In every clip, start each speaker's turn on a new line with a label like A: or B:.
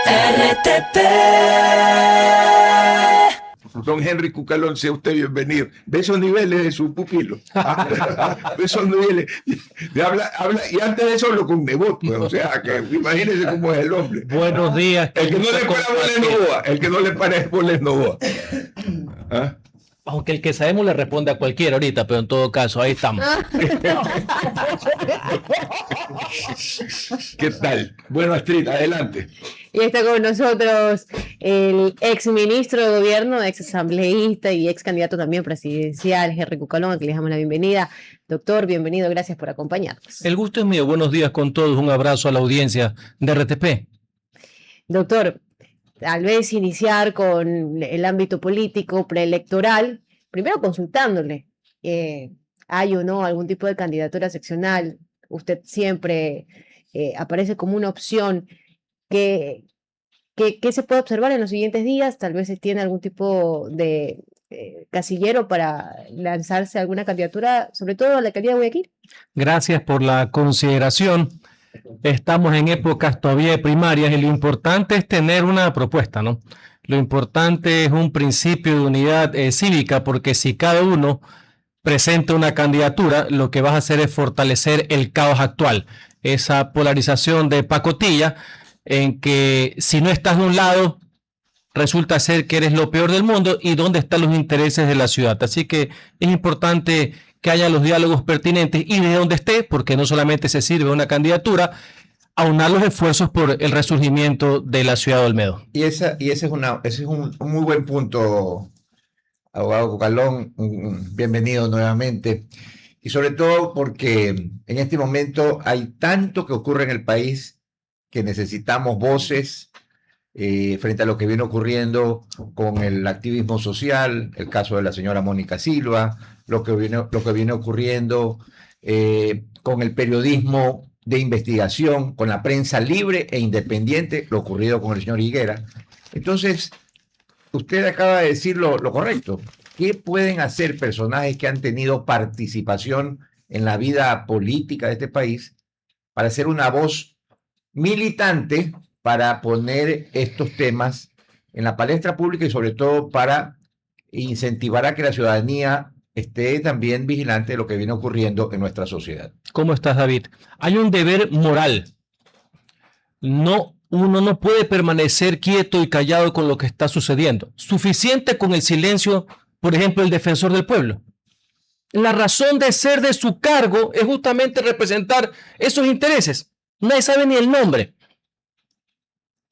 A: RTP.
B: Don Henry Cucalón, sea usted bienvenido. Ve esos niveles de su pupilo. Ve esos niveles. Habla, y antes de eso lo condenó, pues, o sea, que imagínese cómo es el hombre.
C: Buenos días.
B: El que no le para boles Novoa. El que no le para boles Novoa. ¿Ah?
C: Aunque el que sabemos le responde a cualquiera ahorita, pero en todo caso, ahí estamos.
B: ¿Qué tal? Bueno, Astrid, adelante.
D: Y está con nosotros el ex ministro de gobierno, ex asambleísta y ex candidato también presidencial, Henry Cucalón, a quien le damos la bienvenida. Doctor, bienvenido, gracias por acompañarnos.
C: El gusto es mío. Buenos días con todos. Un abrazo a la audiencia de RTP.
D: Doctor, tal vez iniciar con el ámbito político preelectoral, primero consultándole, ¿hay o no algún tipo de candidatura seccional? Usted siempre aparece como una opción. ¿Qué se puede observar en los siguientes días? Tal vez se tiene algún tipo de casillero para lanzarse a alguna candidatura, sobre todo a la alcaldía de Guayaquil.
C: Gracias por la consideración. Estamos en épocas todavía de primarias y lo importante es tener una propuesta, ¿no? Lo importante es un principio de unidad cívica, porque si cada uno presenta una candidatura, lo que vas a hacer es fortalecer el caos actual, esa polarización de pacotilla, en que si no estás de un lado, resulta ser que eres lo peor del mundo y dónde están los intereses de la ciudad. Así que es importante que haya los diálogos pertinentes y de donde esté, porque no solamente se sirve una candidatura, aunar los esfuerzos por el resurgimiento de la ciudad de Olmedo.
E: Ese es un muy buen punto, abogado Cucalón. Bienvenido nuevamente. Y sobre todo porque en este momento hay tanto que ocurre en el país que necesitamos voces frente a lo que viene ocurriendo con el activismo social, el caso de la señora Mónica Silva, lo que viene ocurriendo con el periodismo de investigación, con la prensa libre e independiente, lo ocurrido con el señor Higuera. Entonces, usted acaba de decir lo correcto. ¿Qué pueden hacer personajes que han tenido participación en la vida política de este país para ser una voz militante, para poner estos temas en la palestra pública y sobre todo para incentivar a que la ciudadanía esté también vigilante de lo que viene ocurriendo en nuestra sociedad?
C: ¿Cómo estás, David? Hay un deber moral. Uno no puede permanecer quieto y callado con lo que está sucediendo. Suficiente con el silencio, por ejemplo, el defensor del pueblo. La razón de ser de su cargo es justamente representar esos intereses. Nadie sabe ni el nombre.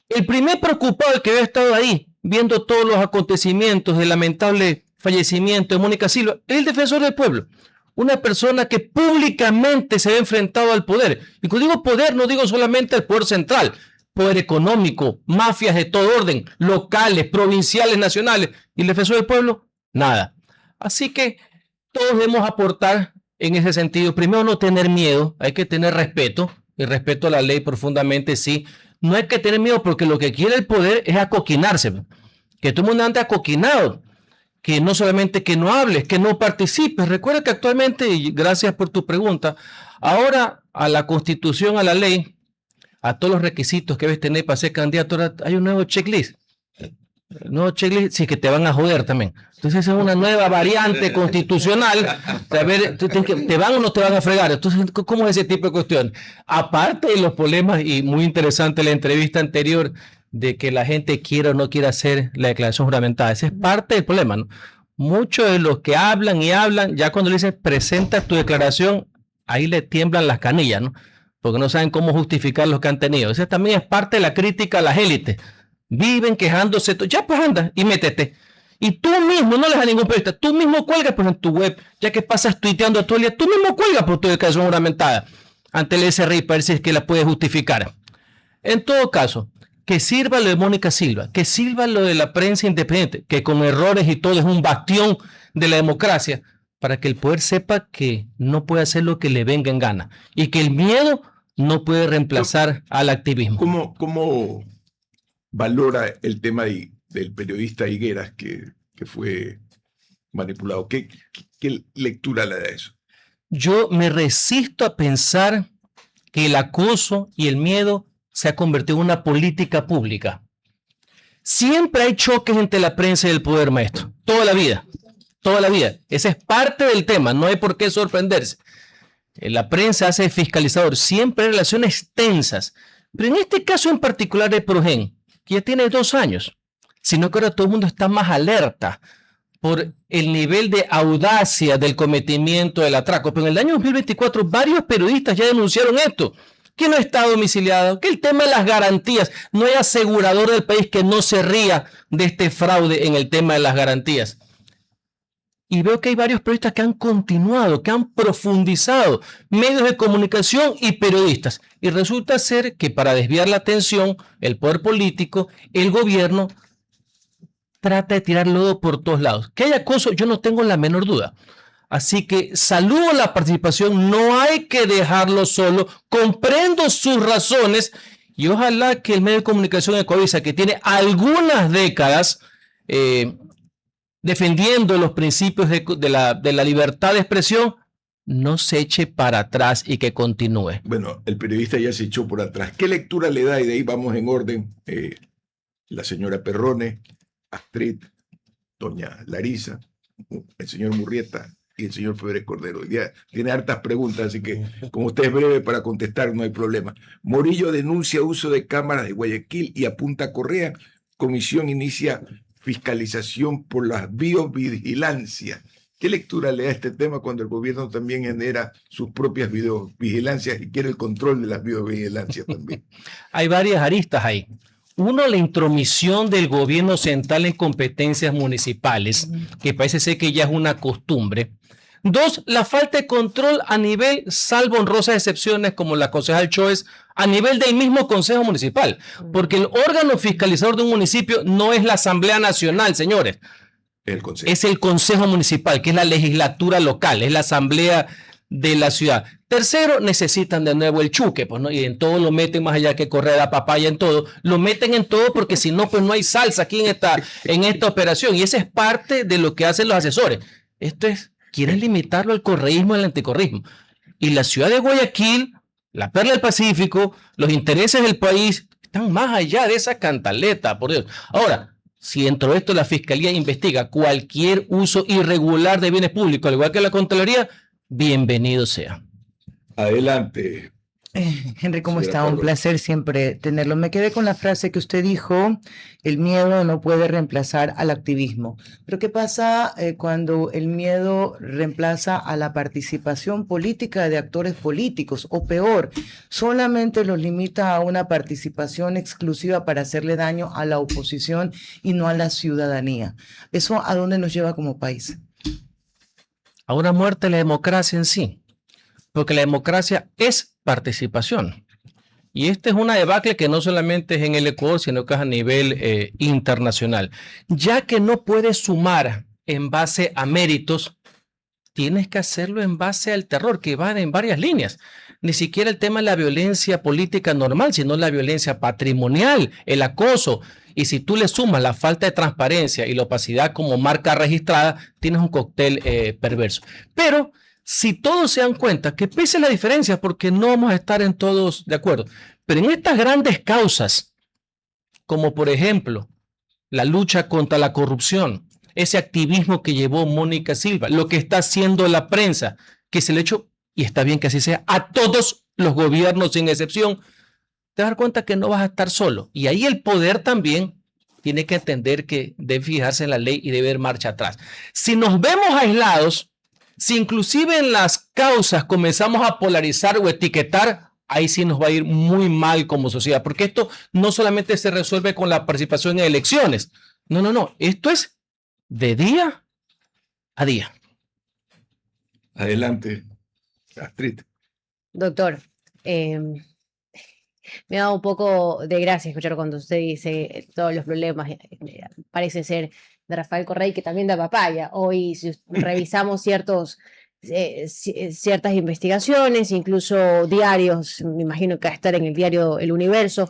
C: El primer preocupado, el que había estado ahí, viendo todos los acontecimientos del lamentable fallecimiento de Mónica Silva, es el defensor del pueblo. Una persona que públicamente se ha enfrentado al poder. Y cuando digo poder, no digo solamente el poder central, poder económico, mafias de todo orden, locales, provinciales, nacionales. ¿Y el defensor del pueblo? Nada. Así que todos debemos aportar en ese sentido. Primero, no tener miedo, hay que tener respeto. Y respeto a la ley profundamente, sí. No hay que tener miedo porque lo que quiere el poder es acoquinarse. Que todo el mundo ande acoquinado. Que no solamente que no hables, que no participes. Recuerda que actualmente, y gracias por tu pregunta, ahora a la Constitución, a la ley, a todos los requisitos que debes tener para ser candidato, hay un nuevo checklist. No, checklist, sí, que te van a joder también. Entonces es una nueva variante constitucional. A ver, ¿te van o no te van a fregar? Entonces, ¿cómo es ese tipo de cuestión? Aparte de los problemas, y muy interesante la entrevista anterior, de que la gente quiera o no quiera hacer la declaración juramentada. Ese es parte del problema, ¿no? Muchos de los que hablan y hablan, ya cuando le dicen presenta tu declaración, ahí le tiemblan las canillas, ¿no? Porque no saben cómo justificar lo que han tenido. Esa también es parte de la crítica a las élites. Viven quejándose, ya pues anda y métete. Y tú mismo, no le das a ningún periodista, tú mismo cuelgas pues en tu web, ya que pasas tuiteando todo el día, tú mismo cuelgas por tu declaración juramentada ante el SRI para ver si es que la puedes justificar. En todo caso, que sirva lo de Mónica Silva, que sirva lo de la prensa independiente, que con errores y todo es un bastión de la democracia, para que el poder sepa que no puede hacer lo que le venga en gana y que el miedo no puede reemplazar al activismo.
B: ¿Cómo valora el tema del periodista Higueras que fue manipulado? ¿Qué lectura le da eso?
C: Yo me resisto a pensar que el acoso y el miedo se ha convertido en una política pública. Siempre hay choques entre la prensa y el poder, maestro. Toda la vida. Toda la vida. Ese es parte del tema. No hay por qué sorprenderse. La prensa hace fiscalizador. Siempre hay relaciones tensas. Pero en este caso en particular de Progen, que ya tiene 2 años, sino que ahora todo el mundo está más alerta por el nivel de audacia del cometimiento del atraco. Pero en el año 2024 varios periodistas ya denunciaron esto, que no está domiciliado, que el tema de las garantías, no hay asegurador del país que no se ría de este fraude en el tema de las garantías. Y veo que hay varios periodistas que han continuado, que han profundizado, medios de comunicación y periodistas. Y resulta ser que para desviar la atención, el poder político, el gobierno, trata de tirar lodo por todos lados. Que haya acoso, yo no tengo la menor duda. Así que saludo la participación, no hay que dejarlo solo, comprendo sus razones y ojalá que el medio de comunicación de Coavisa, que tiene algunas décadas defendiendo los principios de la libertad de expresión, no se eche para atrás y que continúe.
B: Bueno, el periodista ya se echó por atrás. ¿Qué lectura le da? Y de ahí vamos en orden. La señora Perrone, Astrid, doña Larisa, el señor Murrieta y el señor Febres Cordero. Ya tiene hartas preguntas, así que como usted es breve para contestar, no hay problema. Morillo denuncia uso de cámaras de Guayaquil y apunta a Correa. Comisión inicia fiscalización por las biovigilancias. ¿Qué lectura le da a este tema cuando el gobierno también genera sus propias biovigilancias y quiere el control de las biovigilancias también?
C: Hay varias aristas ahí. Uno, la intromisión del gobierno central en competencias municipales, que parece ser que ya es una costumbre. 2, la falta de control a nivel, salvo honrosas excepciones como la concejal Choes, a nivel del mismo Consejo Municipal. Porque el órgano fiscalizador de un municipio no es la Asamblea Nacional, señores. Es el Consejo Municipal, que es la legislatura local, es la Asamblea de la ciudad. Tercero, necesitan de nuevo el chuque, pues, ¿no? Y en todo lo meten, más allá que correr la papaya en todo, lo meten en todo porque si no, pues no hay salsa aquí en esta operación. Y esa es parte de lo que hacen los asesores. Quieren limitarlo al correísmo y al anticorreísmo. Y la ciudad de Guayaquil, la perla del Pacífico, los intereses del país están más allá de esa cantaleta, por Dios. Ahora, si dentro de esto la Fiscalía investiga cualquier uso irregular de bienes públicos, al igual que la Contraloría, bienvenido sea.
B: Adelante.
A: Henry, ¿cómo está? Un placer siempre tenerlo. Me quedé con la frase que usted dijo, el miedo no puede reemplazar al activismo. Pero ¿qué pasa cuando el miedo reemplaza a la participación política de actores políticos? O peor, solamente los limita a una participación exclusiva para hacerle daño a la oposición y no a la ciudadanía. ¿Eso a dónde nos lleva como país?
C: A una muerte de la democracia en sí. Porque la democracia es participación. Y esta es una debacle que no solamente es en el Ecuador, sino que es a nivel internacional. Ya que no puedes sumar en base a méritos, tienes que hacerlo en base al terror, que va en varias líneas. Ni siquiera el tema de la violencia política normal, sino la violencia patrimonial, el acoso. Y si tú le sumas la falta de transparencia y la opacidad como marca registrada, tienes un cóctel perverso. Pero si todos se dan cuenta que pese a la diferencia, porque no vamos a estar en todos de acuerdo, pero en estas grandes causas, como por ejemplo la lucha contra la corrupción, ese activismo que llevó Mónica Silva, lo que está haciendo la prensa, que se le echó, y está bien que así sea, a todos los gobiernos sin excepción, te vas a dar cuenta que no vas a estar solo. Y ahí el poder también tiene que entender que debe fijarse en la ley y debe ir marcha atrás. Si nos vemos aislados, si inclusive en las causas comenzamos a polarizar o etiquetar, ahí sí nos va a ir muy mal como sociedad, porque esto no solamente se resuelve con la participación en elecciones. No. Esto es de día a día.
B: Adelante, Astrid.
D: Doctor, me da un poco de gracia escuchar cuando usted dice todos los problemas, parece ser de Rafael Correa, que también da papaya. Hoy, si revisamos ciertas investigaciones, incluso diarios, me imagino que va a estar en el diario El Universo,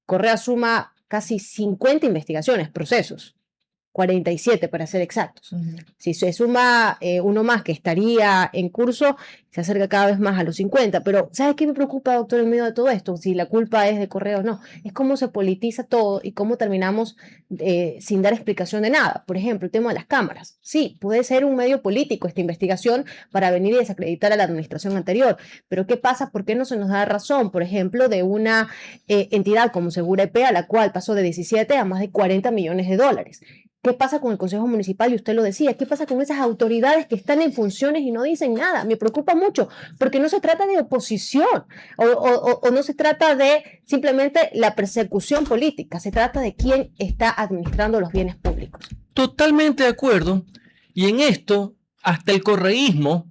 D: Correa suma casi 50 investigaciones, procesos. 47 para ser exactos. Si se suma uno más que estaría en curso, se acerca cada vez más a los 50. Pero ¿sabe qué me preocupa, doctor, en medio de todo esto? Si la culpa es de Correa o no. Es cómo se politiza todo y cómo terminamos sin dar explicación de nada. Por ejemplo, el tema de las cámaras. Sí, puede ser un medio político esta investigación para venir y desacreditar a la administración anterior. Pero ¿qué pasa? ¿Por qué no se nos da razón, por ejemplo, de una entidad como Segura EP, a la cual pasó de 17 a más de 40 millones de dólares? ¿Qué pasa con el Consejo Municipal? Y usted lo decía, ¿qué pasa con esas autoridades que están en funciones y no dicen nada? Me preocupa mucho, porque no se trata de oposición o no se trata de simplemente la persecución política, se trata de quién está administrando los bienes públicos.
C: Totalmente de acuerdo. Y en esto, hasta el correísmo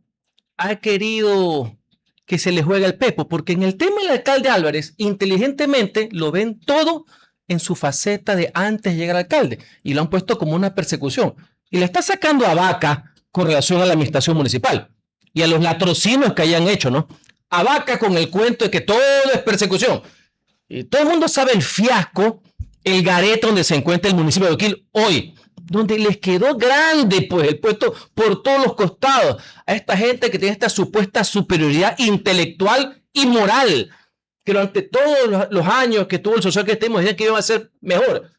C: ha querido que se le juegue el pepo, porque en el tema del alcalde Álvarez, inteligentemente lo ven todo en su faceta de antes de llegar al alcalde y lo han puesto como una persecución y le está sacando a Vaca con relación a la administración municipal y a los latrocinios que hayan hecho, ¿no? A Vaca con el cuento de que todo es persecución y todo el mundo sabe el fiasco, el garete donde se encuentra el municipio de Guayaquil hoy, donde les quedó grande pues el puesto por todos los costados a esta gente que tiene esta supuesta superioridad intelectual y moral, que durante todos los años que tuvo el social que estemos, decían que iba a ser mejor.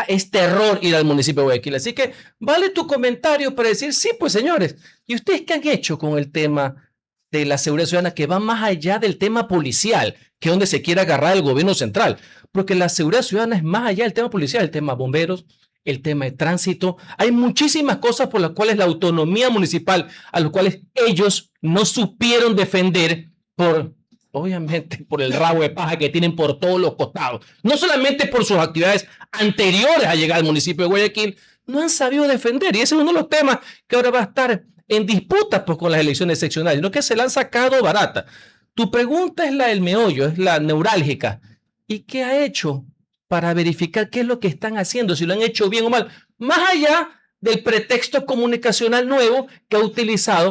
C: Es terror ir al municipio de Guayaquil. Así que vale tu comentario para decir, sí, pues señores, ¿y ustedes qué han hecho con el tema de la seguridad ciudadana que va más allá del tema policial, que es donde se quiere agarrar el gobierno central? Porque la seguridad ciudadana es más allá del tema policial, el tema bomberos, el tema de tránsito. Hay muchísimas cosas por las cuales la autonomía municipal, a las cuales ellos no supieron defender obviamente por el rabo de paja que tienen por todos los costados, no solamente por sus actividades anteriores a llegar al municipio de Guayaquil, no han sabido defender. Y ese es uno de los temas que ahora va a estar en disputa pues, con las elecciones seccionales, no que se la han sacado barata. Tu pregunta es la del meollo, es la neurálgica. ¿Y qué ha hecho para verificar qué es lo que están haciendo, si lo han hecho bien o mal? Más allá del pretexto comunicacional nuevo que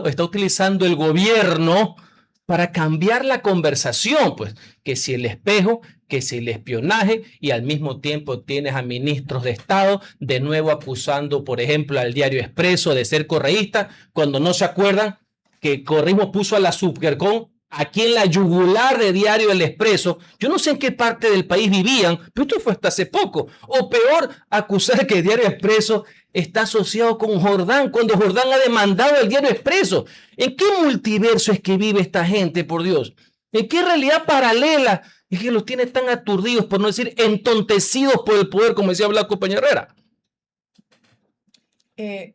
C: está utilizando el gobierno para cambiar la conversación, pues, que si el espejo, que si el espionaje, y al mismo tiempo tienes a ministros de Estado de nuevo acusando, por ejemplo, al Diario Expreso de ser correísta, cuando no se acuerdan que correísmo puso a la Subgercom aquí en la yugular de Diario El Expreso. Yo no sé en qué parte del país vivían, pero esto fue hasta hace poco. O peor, acusar que el Diario Expreso está asociado con Jordán, cuando Jordán ha demandado al Diario Expreso. ¿En qué multiverso es que vive esta gente, por Dios? ¿En qué realidad paralela es que los tiene tan aturdidos, por no decir entontecidos por el poder, como decía Blanco Peña Herrera?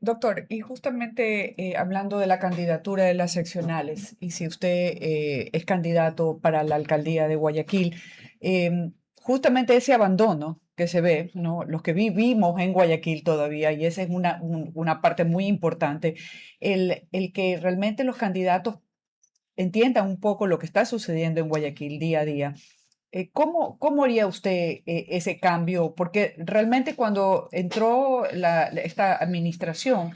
F: Doctor, y justamente hablando de la candidatura de las seccionales, y si usted es candidato para la alcaldía de Guayaquil, justamente ese abandono que se ve, ¿no? Los que vivimos en Guayaquil todavía, y esa es una parte muy importante, el que realmente los candidatos entiendan un poco lo que está sucediendo en Guayaquil día a día. ¿Cómo haría usted ese cambio? Porque realmente cuando entró esta administración,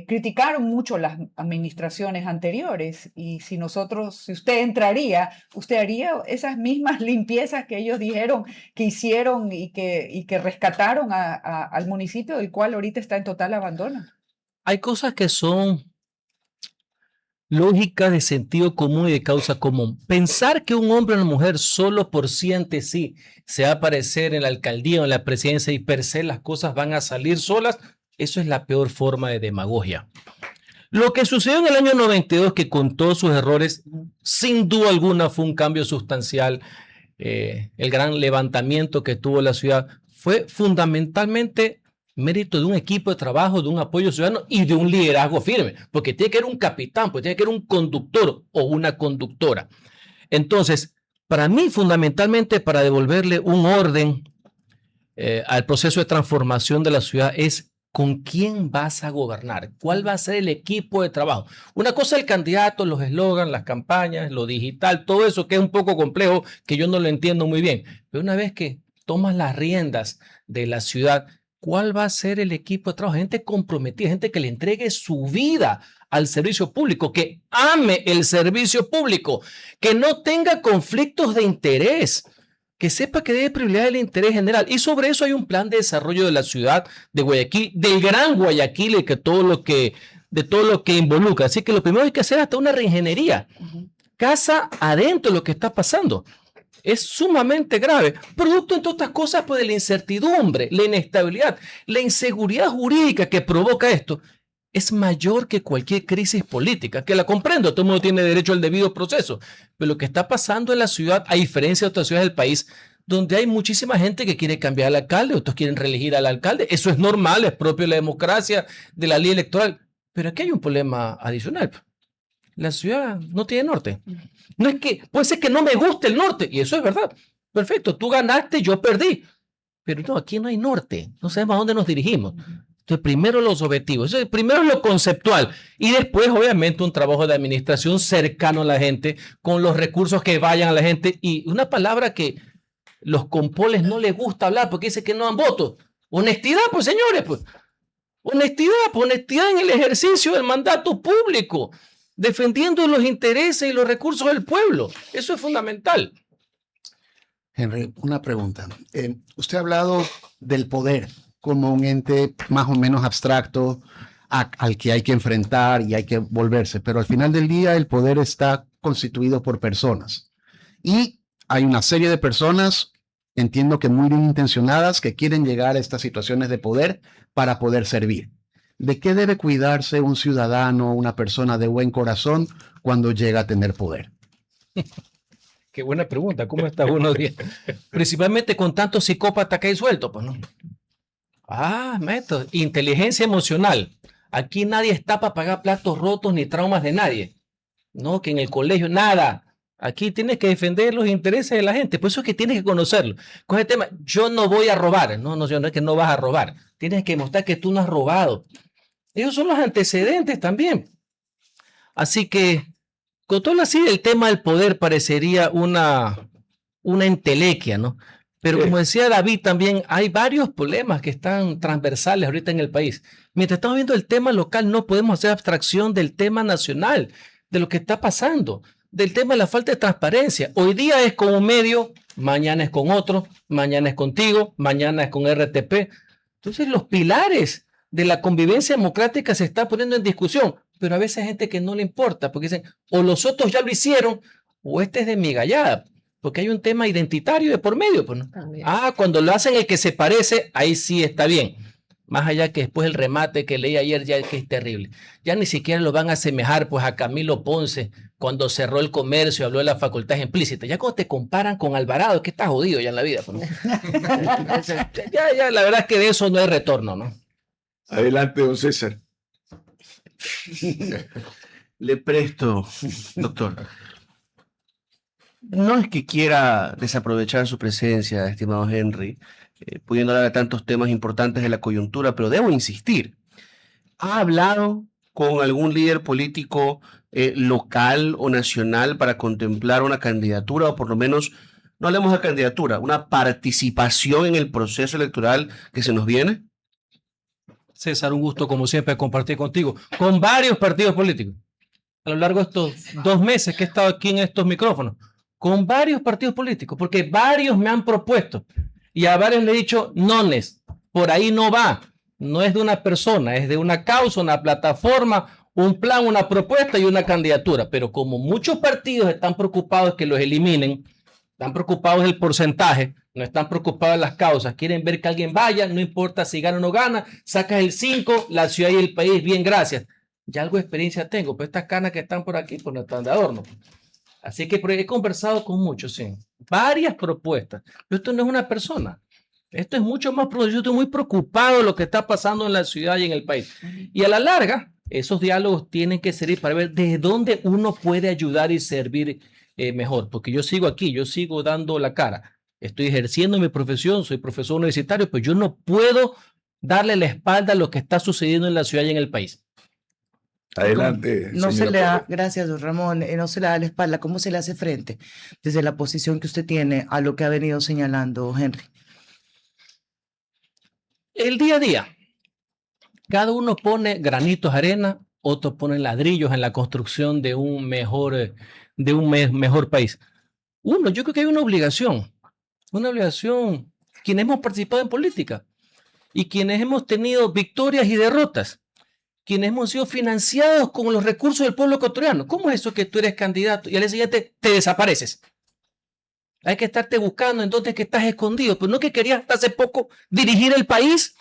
F: criticaron mucho las administraciones anteriores, y si usted entraría, usted haría esas mismas limpiezas que ellos dijeron que hicieron y que rescataron al municipio, del cual ahorita está en total abandono.
C: Hay cosas que son lógica de sentido común y de causa común. Pensar que un hombre o una mujer solo por sí ante sí se va a aparecer en la alcaldía o en la presidencia y per se las cosas van a salir solas, eso es la peor forma de demagogia. Lo que sucedió en el año 92, que con todos sus errores, sin duda alguna fue un cambio sustancial. El gran levantamiento que tuvo la ciudad fue fundamentalmente mérito de un equipo de trabajo, de un apoyo ciudadano y de un liderazgo firme, porque tiene que haber un capitán, pues tiene que haber un conductor o una conductora. Entonces, para mí, fundamentalmente, para devolverle un orden al proceso de transformación de la ciudad es con quién vas a gobernar, cuál va a ser el equipo de trabajo. Una cosa es el candidato, los eslogans, las campañas, lo digital, todo eso que es un poco complejo, que yo no lo entiendo muy bien, pero una vez que tomas las riendas de la ciudad, ¿cuál va a ser el equipo de trabajo? Gente comprometida, gente que le entregue su vida al servicio público, que ame el servicio público, que no tenga conflictos de interés, que sepa que debe privilegiar el interés general. Y sobre eso hay un plan de desarrollo de la ciudad de Guayaquil, del Gran Guayaquil, y de todo lo que involucra. Así que lo primero que hay que hacer es hasta una reingeniería. Casa adentro lo que está pasando. Es sumamente grave, producto entre otras cosas pues, de la incertidumbre, la inestabilidad, la inseguridad jurídica que provoca esto. Es mayor que cualquier crisis política, que la comprendo, todo el mundo tiene derecho al debido proceso, pero lo que está pasando en la ciudad, a diferencia de otras ciudades del país, donde hay muchísima gente que quiere cambiar al alcalde, otros quieren reelegir al alcalde, eso es normal, es propio de la democracia, de la ley electoral, pero aquí hay un problema adicional. La ciudad no tiene norte. No es que, puede ser que no me guste el norte, y eso es verdad. Perfecto, tú ganaste, yo perdí. Pero no, aquí no hay norte, no sabemos a dónde nos dirigimos. Entonces, primero los objetivos, primero lo conceptual, y después, obviamente, un trabajo de administración cercano a la gente, con los recursos que vayan a la gente, y una palabra que los compoles no les gusta hablar, porque dice que no dan votos. Honestidad, pues, señores, pues. Honestidad en el ejercicio del mandato público, defendiendo los intereses y los recursos del pueblo. Eso es fundamental.
G: Henry, una pregunta. Usted ha hablado del poder como un ente más o menos abstracto al que hay que enfrentar y hay que volverse, pero al final del día el poder está constituido por personas. Y hay una serie de personas, entiendo que muy bien intencionadas, que quieren llegar a estas situaciones de poder para poder servir. ¿De qué debe cuidarse un ciudadano, una persona de buen corazón cuando llega a tener poder?
C: Qué buena pregunta. ¿Cómo está uno? Principalmente con tantos psicópatas que hay sueltos, pues, ¿no? Método. Inteligencia emocional. Aquí nadie está para pagar platos rotos ni traumas de nadie. No, que en el colegio, nada. Aquí tienes que defender los intereses de la gente. Por eso es que tienes que conocerlo. Con el tema, yo no voy a robar. No, no es que no vas a robar. Tienes que mostrar que tú no has robado. Esos son los antecedentes también. Así que, con todo así, el tema del poder parecería una entelequia, ¿no? Pero como decía David también, hay varios problemas que están transversales ahorita en el país. Mientras estamos viendo el tema local, no podemos hacer abstracción del tema nacional, de lo que está pasando, del tema de la falta de transparencia. Hoy día es con un medio, mañana es con otro, mañana es contigo, mañana es con RTP. Entonces los pilares de la convivencia democrática se están poniendo en discusión, pero a veces hay gente que no le importa, porque dicen, o los otros ya lo hicieron, o este es de mi gallada. Porque hay un tema identitario de por medio. Pues, ¿no? Cuando lo hacen el que se parece, ahí sí está bien. Más allá que después el remate que leí ayer ya que es terrible. Ya ni siquiera lo van a asemejar pues a Camilo Ponce cuando cerró el comercio, habló de la facultad implícita. Ya cuando te comparan con Alvarado, es que estás jodido ya en la vida. Pues, ¿no? ya, la verdad es que de eso no hay retorno, ¿no?
B: Adelante, don César.
H: Le presto, doctor. No es que quiera desaprovechar su presencia, estimado Henry, pudiendo hablar de tantos temas importantes de la coyuntura, pero debo insistir. ¿Ha hablado con algún líder político local o nacional para contemplar una candidatura, o por lo menos, no hablemos de candidatura, una participación en el proceso electoral que se nos viene?
C: César, un gusto como siempre compartir contigo, con varios partidos políticos, a lo largo de estos 2 meses que he estado aquí en estos micrófonos, con varios partidos políticos, porque varios me han propuesto y a varios le he dicho, nones, por ahí no va, no es de una persona, es de una causa, una plataforma, un plan, una propuesta y una candidatura, pero como muchos partidos están preocupados que los eliminen, están preocupados del porcentaje, no están preocupados de las causas, quieren ver que alguien vaya, no importa si gana o no gana, sacas el 5, la ciudad y el país, bien, gracias. Ya algo de experiencia tengo, pues estas canas que están por aquí, pues no están de adorno. Así que he conversado con muchos, sí, varias propuestas. Pero esto no es una persona, esto es mucho más profundo. Yo estoy muy preocupado de lo que está pasando en la ciudad y en el país. Y a la larga, esos diálogos tienen que servir para ver desde dónde uno puede ayudar y servir mejor. Porque yo sigo aquí, yo sigo dando la cara. Estoy ejerciendo mi profesión, soy profesor universitario, pero yo no puedo darle la espalda a lo que está sucediendo en la ciudad y en el país.
B: Adelante.
A: No se le da,
B: Pablo.
A: gracias, don Ramón, no se le da la espalda. ¿Cómo se le hace frente desde la posición que usted tiene a lo que ha venido señalando Henry?
C: El día a día, cada uno pone granitos de arena, otros ponen ladrillos en la construcción de un mejor país. Yo creo que hay una obligación una obligación quienes hemos participado en política y quienes hemos tenido victorias y derrotas, quienes hemos sido financiados con los recursos del pueblo ecuatoriano. ¿Cómo es eso que tú eres candidato y al día siguiente te desapareces? Hay que estarte buscando en dónde es que estás escondido, pero no que querías hasta hace poco dirigir el país,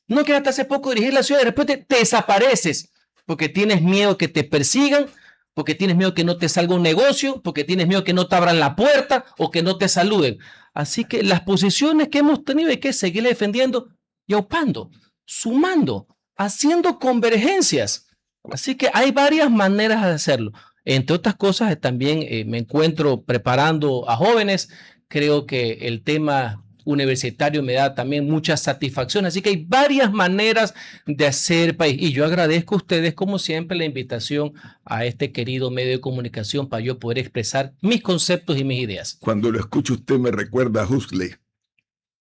C: no querías hasta hace poco dirigir la ciudad, de repente te desapareces porque tienes miedo que te persigan, porque tienes miedo que no te salga un negocio, porque tienes miedo que no te abran la puerta o que no te saluden. Así que las posiciones que hemos tenido hay que seguir defendiendo y aupando, sumando, haciendo convergencias. Así que hay varias maneras de hacerlo. Entre otras cosas, también me encuentro preparando a jóvenes. Creo que el tema universitario me da también mucha satisfacción. Así que hay varias maneras de hacer país. Y yo agradezco a ustedes, como siempre, la invitación a este querido medio de comunicación para yo poder expresar mis conceptos y mis ideas.
B: Cuando lo escucho usted me recuerda a Huxley,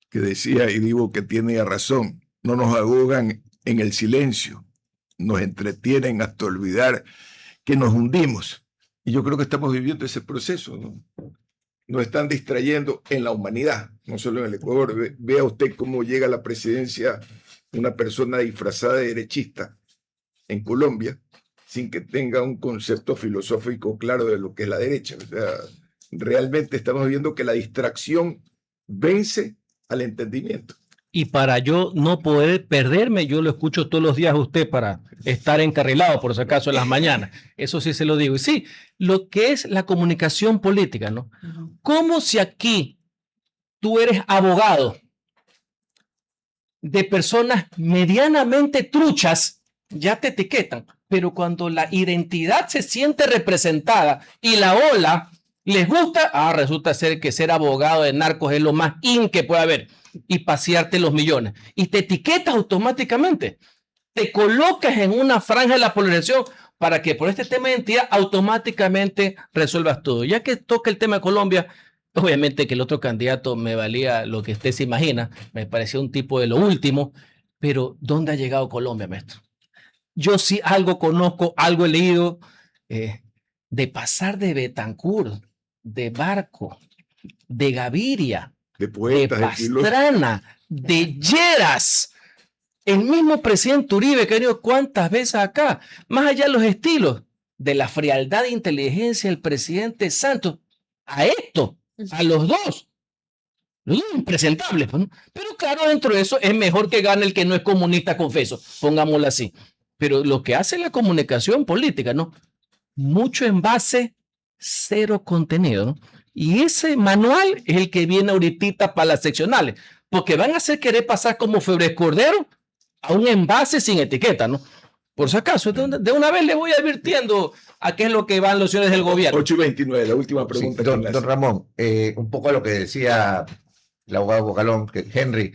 B: que decía, y digo que tiene razón, no nos ahogan en el silencio, nos entretienen hasta olvidar que nos hundimos. Y yo creo que estamos viviendo ese proceso, ¿no? Nos están distrayendo en la humanidad, no solo en el Ecuador. Vea usted cómo llega a la presidencia una persona disfrazada de derechista en Colombia sin que tenga un concepto filosófico claro de lo que es la derecha. O sea, realmente estamos viendo que la distracción vence al entendimiento.
C: Y para yo no poder perderme, yo lo escucho todos los días a usted para estar encarrilado, por si acaso, en las mañanas. Eso sí se lo digo. Y sí, lo que es la comunicación política, ¿no? Como si aquí tú eres abogado de personas medianamente truchas, ya te etiquetan. Pero cuando la identidad se siente representada y la ola les gusta, resulta ser que ser abogado de narcos es lo más in que puede haber. Y pasearte los millones. Y te etiquetas automáticamente. Te colocas en una franja de la polarización para que por este tema de identidad automáticamente resuelvas todo. Ya que toca el tema de Colombia, obviamente que el otro candidato me valía lo que usted se imagina. Me parecía un tipo de lo último. Pero ¿dónde ha llegado Colombia, maestro? Yo sí algo conozco, algo he leído de pasar de Betancourt, de Barco, de Gaviria,
B: de poetas,
C: de Pastrana, de Lleras. El mismo presidente Uribe que ha venido cuántas veces acá, más allá de los estilos, de la frialdad de inteligencia del presidente Santos, a esto, a los dos impresentables. ¿No? Pero claro, dentro de eso es mejor que gane el que no es comunista, confeso, pongámoslo así. Pero lo que hace la comunicación política, ¿no? Mucho envase, cero contenido, ¿no? Y ese manual es el que viene ahorita para las seccionales, porque van a hacer querer pasar como Febres Cordero a un envase sin etiqueta, ¿no? Por si acaso, de una vez le voy advirtiendo a qué es lo que van los señores del gobierno.
B: 8:29, la última pregunta.
E: Sí, don Ramón, un poco a lo que decía el abogado Bocalón, que Henry,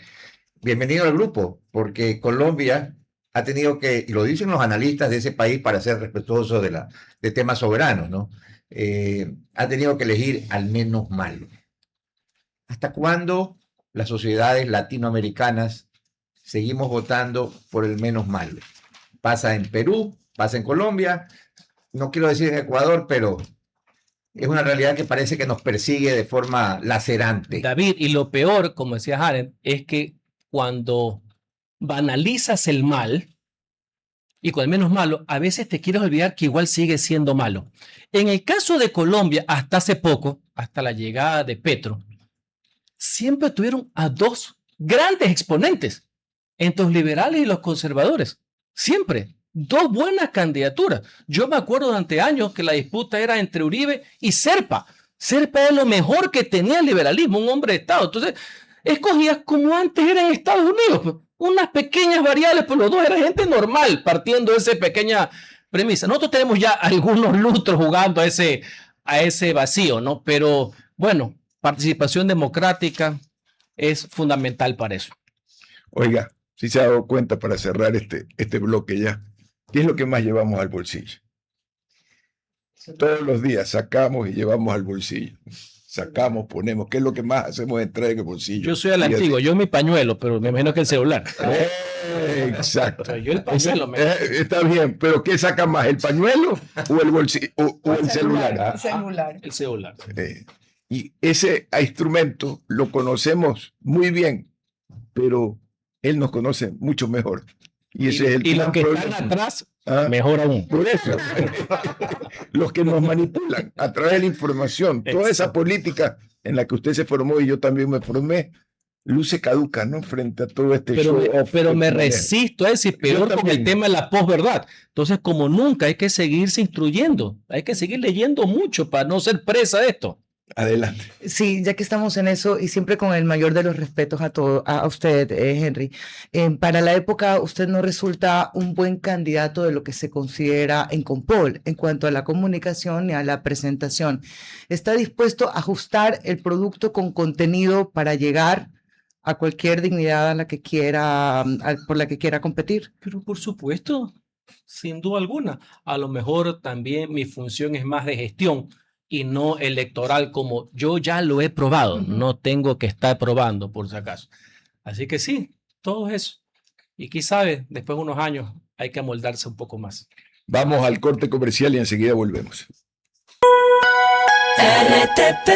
E: bienvenido al grupo, porque Colombia ha tenido que, y lo dicen los analistas de ese país para ser respetuosos de temas soberanos, ¿no? Ha tenido que elegir al menos malo. ¿Hasta cuándo las sociedades latinoamericanas seguimos votando por el menos malo? Pasa en Perú, pasa en Colombia, no quiero decir en Ecuador, pero es una realidad que parece que nos persigue de forma lacerante.
C: David, y lo peor, como decía Haren, es que cuando banalizas el mal, y con el menos malo, a veces te quieres olvidar que igual sigue siendo malo. En el caso de Colombia, hasta hace poco, hasta la llegada de Petro, siempre tuvieron a dos grandes exponentes entre los liberales y los conservadores. Siempre. Dos buenas candidaturas. Yo me acuerdo durante años que la disputa era entre Uribe y Serpa. Serpa es lo mejor que tenía el liberalismo, un hombre de Estado. Entonces, escogías como antes era en Estados Unidos. Unas pequeñas variables, pero los dos eran gente normal, partiendo de esa pequeña premisa. Nosotros tenemos ya algunos lustros jugando a ese vacío, ¿no? Pero bueno, participación democrática es fundamental para eso.
B: Oiga, si se ha dado cuenta para cerrar este bloque ya, ¿qué es lo que más llevamos al bolsillo? Todos los días sacamos y llevamos al bolsillo. Sacamos, ponemos. ¿Qué es lo que más hacemos entrar en el bolsillo?
C: Yo soy el antiguo, yo mi pañuelo, pero me imagino que el celular.
B: Exacto.
C: Yo el pañuelo.
B: Está bien, pero ¿qué saca más, el pañuelo o el bolsillo o el celular?
F: El celular.
C: El celular.
B: Y ese instrumento lo conocemos muy bien, pero él nos conoce mucho mejor. Y ese es el
C: y los
B: gran
C: que
B: problema.
C: están atrás,
B: Ah,
C: mejor aún.
B: por eso, los que nos manipulan a través de la información, toda esa política en la que usted se formó y yo también me formé, luce caduca, ¿no? Frente a todo este
C: Pero,
B: show off
C: pero
B: que
C: me
B: maneja.
C: resisto a decir, peor con
B: también.
C: el tema de la posverdad. Entonces, como nunca, hay que seguirse instruyendo, hay que seguir leyendo mucho para no ser presa de esto.
B: Adelante.
A: Sí, ya que estamos en eso y siempre con el mayor de los respetos a usted, Henry, para la época usted no resulta un buen candidato de lo que se considera en Compol en cuanto a la comunicación y a la presentación. ¿Está dispuesto a ajustar el producto con contenido para llegar a cualquier dignidad a la que quiera, por la que quiera competir?
C: Pero por supuesto, sin duda alguna. A lo mejor también mi función es más de gestión y no electoral, como yo ya lo he probado. No tengo que estar probando, por si acaso. Así que sí, todo eso. Y quién sabe, después de unos años hay que amoldarse un poco más.
B: Vamos al corte comercial y enseguida volvemos.
I: RTP